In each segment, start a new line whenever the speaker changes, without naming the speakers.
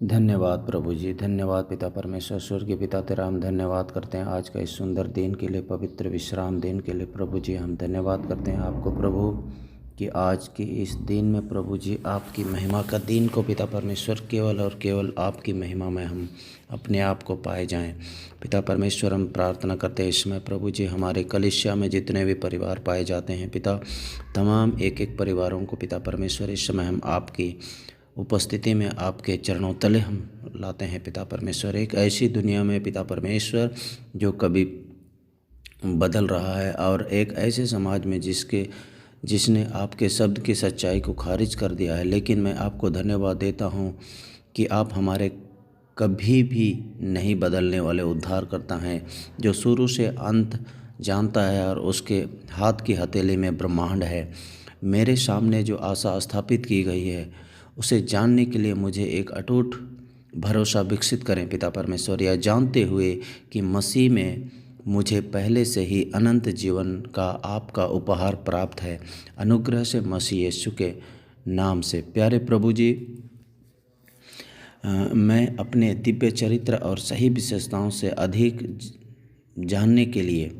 धन्यवाद प्रभु जी, धन्यवाद पिता परमेश्वर। स्वर्गीय पिता तेरा हम धन्यवाद करते हैं आज का इस सुंदर दिन के लिए, पवित्र विश्राम दिन के लिए। प्रभु जी हम धन्यवाद करते हैं आपको प्रभु कि आज के इस दिन में प्रभु जी आपकी महिमा का दिन को पिता परमेश्वर केवल और केवल आपकी महिमा में हम अपने आप को पाए जाएं। पिता परमेश्वर हम प्रार्थना करते हैं इसमें प्रभु जी हमारे कलीसिया में जितने भी परिवार पाए जाते हैं पिता, तमाम एक एक परिवारों को पिता परमेश्वर इस समय हम आपकी उपस्थिति में आपके चरणों तले हम लाते हैं पिता परमेश्वर। एक ऐसी दुनिया में पिता परमेश्वर जो कभी बदल रहा है और एक ऐसे समाज में जिसने आपके शब्द की सच्चाई को खारिज कर दिया है, लेकिन मैं आपको धन्यवाद देता हूँ कि आप हमारे कभी भी नहीं बदलने वाले उद्धारकर्ता हैं, जो शुरू से अंत जानता है और उसके हाथ की हथेली में ब्रह्मांड है। मेरे सामने जो आशा स्थापित की गई है उसे जानने के लिए मुझे एक अटूट भरोसा विकसित करें पिता परमेश्वर, यह जानते हुए कि मसीह में मुझे पहले से ही अनंत जीवन का आपका उपहार प्राप्त है। अनुग्रह से मसीह यीशु के नाम से। प्यारे प्रभु जी, मैं अपने दिव्य चरित्र और सही विशेषताओं से अधिक जानने के लिए,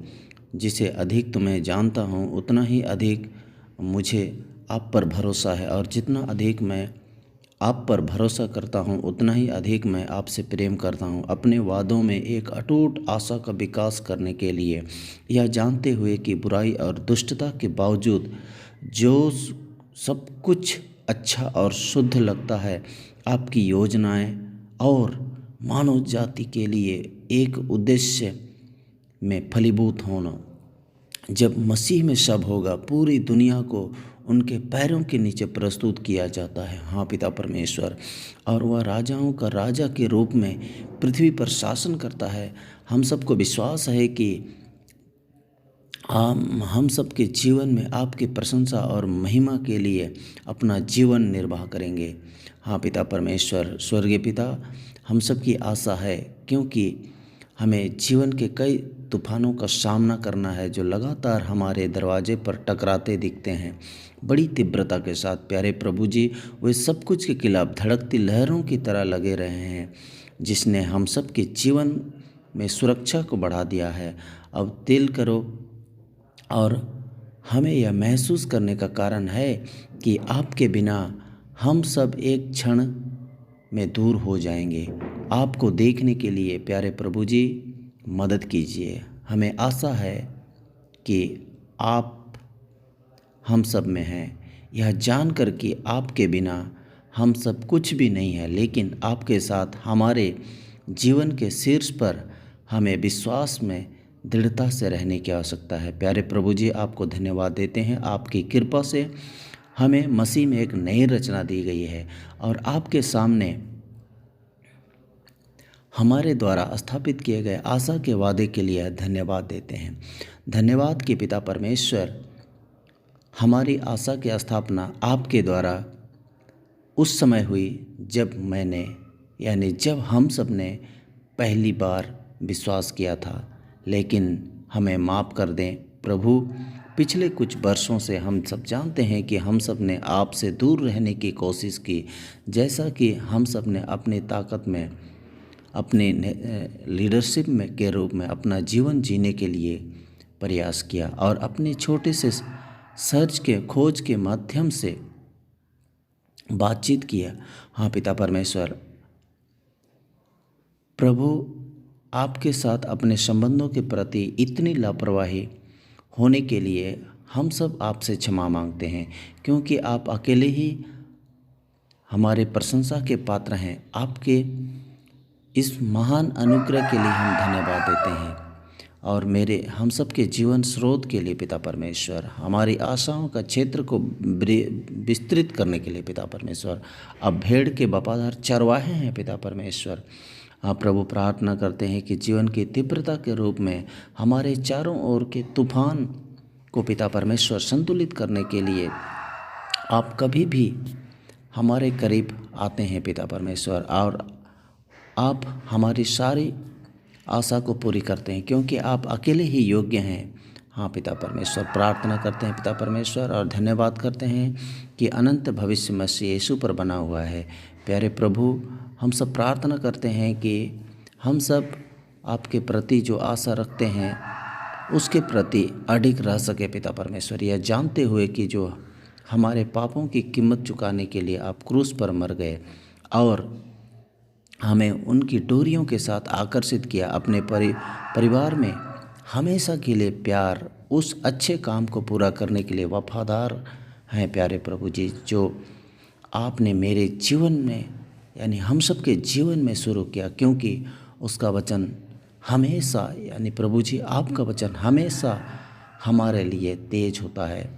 जिसे अधिक तुम्हें जानता हूँ उतना ही अधिक मुझे आप पर भरोसा है, और जितना अधिक मैं आप पर भरोसा करता हूँ उतना ही अधिक मैं आपसे प्रेम करता हूँ। अपने वादों में एक अटूट आशा का विकास करने के लिए, यह जानते हुए कि बुराई और दुष्टता के बावजूद जो सब कुछ अच्छा और शुद्ध लगता है, आपकी योजनाएं और मानव जाति के लिए एक उद्देश्य में फलीभूत होना। जब मसीह में सब होगा, पूरी दुनिया को उनके पैरों के नीचे प्रस्तुत किया जाता है। हाँ पिता परमेश्वर, और वह राजाओं का राजा के रूप में पृथ्वी पर शासन करता है। हम सबको विश्वास है कि हम सबके जीवन में आपकी प्रशंसा और महिमा के लिए अपना जीवन निर्वाह करेंगे। हाँ पिता परमेश्वर, स्वर्गीय पिता, हम सबकी आशा है, क्योंकि हमें जीवन के कई तूफानों का सामना करना है जो लगातार हमारे दरवाजे पर टकराते दिखते हैं बड़ी तीव्रता के साथ। प्यारे प्रभु जी, वे सब कुछ के खिलाफ धड़कती लहरों की तरह लगे रहे हैं, जिसने हम सब के जीवन में सुरक्षा को बढ़ा दिया है। अब दिल करो और हमें यह महसूस करने का कारण है कि आपके बिना हम सब एक क्षण में दूर हो जाएंगे। आपको देखने के लिए प्यारे प्रभु जी मदद कीजिए। हमें आशा है कि आप हम सब में हैं, यह जानकर कि आपके बिना हम सब कुछ भी नहीं है, लेकिन आपके साथ हमारे जीवन के शीर्ष पर हमें विश्वास में दृढ़ता से रहने की आवश्यकता है। प्यारे प्रभु जी, आपको धन्यवाद देते हैं। आपकी कृपा से हमें मसीह में एक नई रचना दी गई है, और आपके सामने हमारे द्वारा स्थापित किए गए आशा के वादे के लिए धन्यवाद देते हैं। धन्यवाद कि पिता परमेश्वर, हमारी आशा की स्थापना आपके द्वारा उस समय हुई जब हम सब ने पहली बार विश्वास किया था। लेकिन हमें माफ़ कर दें प्रभु, पिछले कुछ वर्षों से हम सब जानते हैं कि हम सब ने आपसे दूर रहने की कोशिश की, जैसा कि हम सब ने अपनी ताकत में, अपने लीडरशिप में के रूप में अपना जीवन जीने के लिए प्रयास किया, और अपने छोटे से सर्च के खोज के माध्यम से बातचीत किया। हाँ पिता परमेश्वर, प्रभु, आपके साथ अपने संबंधों के प्रति इतनी लापरवाही होने के लिए हम सब आपसे क्षमा मांगते हैं, क्योंकि आप अकेले ही हमारे प्रशंसा के पात्र हैं। आपके इस महान अनुग्रह के लिए हम धन्यवाद देते हैं, और हम सब के जीवन स्रोत के लिए पिता परमेश्वर, हमारी आशाओं का क्षेत्र को विस्तृत करने के लिए पिता परमेश्वर, अब भेड़ के वफादार चरवाहे हैं पिता परमेश्वर। हाँ प्रभु, प्रार्थना करते हैं कि जीवन की तीव्रता के रूप में हमारे चारों ओर के तूफान को पिता परमेश्वर संतुलित करने के लिए आप कभी भी हमारे करीब आते हैं पिता परमेश्वर, और आप हमारी सारी आशा को पूरी करते हैं, क्योंकि आप अकेले ही योग्य हैं। हाँ पिता परमेश्वर, प्रार्थना करते हैं पिता परमेश्वर, और धन्यवाद करते हैं कि अनंत भविष्य मसीह यीशु पर बना हुआ है। प्यारे प्रभु, हम सब प्रार्थना करते हैं कि हम सब आपके प्रति जो आशा रखते हैं उसके प्रति अडिग रह सके पिता परमेश्वर, यह जानते हुए कि जो हमारे पापों की कीमत चुकाने के लिए आप क्रूस पर मर गए और हमें उनकी डोरियों के साथ आकर्षित किया अपने परिवार में हमेशा के लिए प्यार, उस अच्छे काम को पूरा करने के लिए वफादार हैं प्यारे प्रभु जी, जो आपने मेरे जीवन में यानी हम सब के जीवन में शुरू किया, क्योंकि उसका वचन हमेशा यानी प्रभु जी आपका वचन हमेशा हमारे लिए तेज होता है,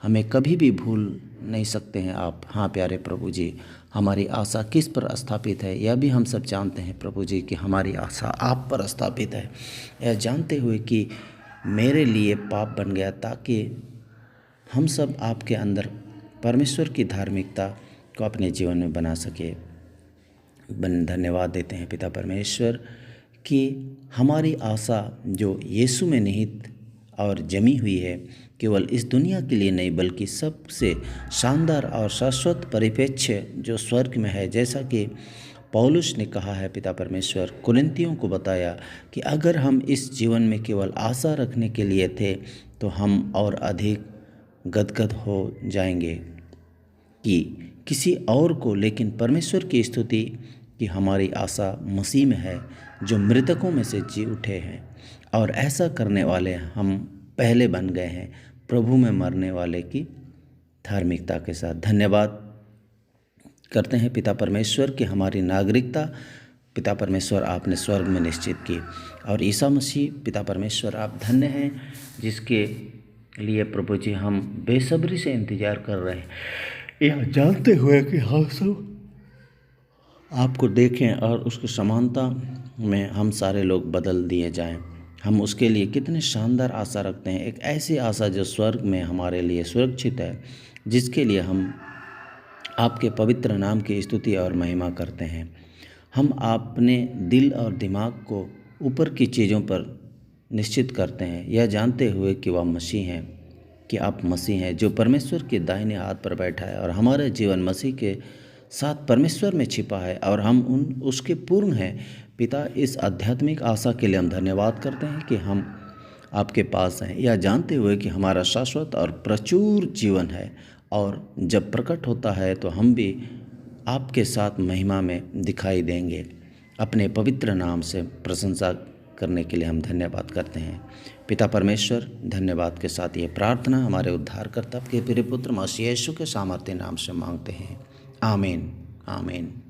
हमें कभी भी भूल नहीं सकते हैं आप। हाँ प्यारे प्रभु जी, हमारी आशा किस पर स्थापित है यह भी हम सब जानते हैं प्रभु जी कि हमारी आशा आप पर स्थापित है, यह जानते हुए कि मेरे लिए पाप बन गया ताकि हम सब आपके अंदर परमेश्वर की धार्मिकता को अपने जीवन में बना सके। धन्यवाद देते हैं पिता परमेश्वर कि हमारी आशा जो यीशु में निहित और जमी हुई है, केवल इस दुनिया के लिए नहीं बल्कि सबसे शानदार और शाश्वत परिप्रेक्ष्य जो स्वर्ग में है, जैसा कि पौलुस ने कहा है पिता परमेश्वर, कुरिन्थियों को बताया कि अगर हम इस जीवन में केवल आशा रखने के लिए थे तो हम और अधिक गदगद हो जाएंगे कि किसी और को, लेकिन परमेश्वर की स्तुति कि हमारी आशा मसीह में है जो मृतकों में से जी उठे हैं, और ऐसा करने वाले हम पहले बन गए हैं प्रभु में मरने वाले की धार्मिकता के साथ। धन्यवाद करते हैं पिता परमेश्वर कि हमारी नागरिकता पिता परमेश्वर आपने स्वर्ग में निश्चित की, और ईसा मसीह पिता परमेश्वर आप धन्य हैं जिसके लिए प्रभु जी हम बेसब्री से इंतज़ार कर रहे हैं, यह जानते हुए कि हम सब आपको देखें और उसकी समानता में हम सारे लोग बदल दिए जाएं। हम उसके लिए कितने शानदार आशा रखते हैं, एक ऐसी आशा जो स्वर्ग में हमारे लिए सुरक्षित है, जिसके लिए हम आपके पवित्र नाम की स्तुति और महिमा करते हैं। हम अपने दिल और दिमाग को ऊपर की चीज़ों पर निश्चित करते हैं, यह जानते हुए कि वह मसीह हैं, कि आप मसीह हैं जो परमेश्वर के दाहिने हाथ पर बैठा है, और हमारा जीवन मसीह के साथ परमेश्वर में छिपा है और हम उसके पूर्ण हैं। पिता, इस आध्यात्मिक आशा के लिए हम धन्यवाद करते हैं कि हम आपके पास हैं, यह जानते हुए कि हमारा शाश्वत और प्रचुर जीवन है, और जब प्रकट होता है तो हम भी आपके साथ महिमा में दिखाई देंगे। अपने पवित्र नाम से प्रशंसा करने के लिए हम धन्यवाद करते हैं पिता परमेश्वर। धन्यवाद के साथ ये प्रार्थना हमारे उद्धारकर्ता के प्रिय पुत्र मसीह यीशु के सामर्थ्य नाम से मांगते हैं, आमीन आमीन।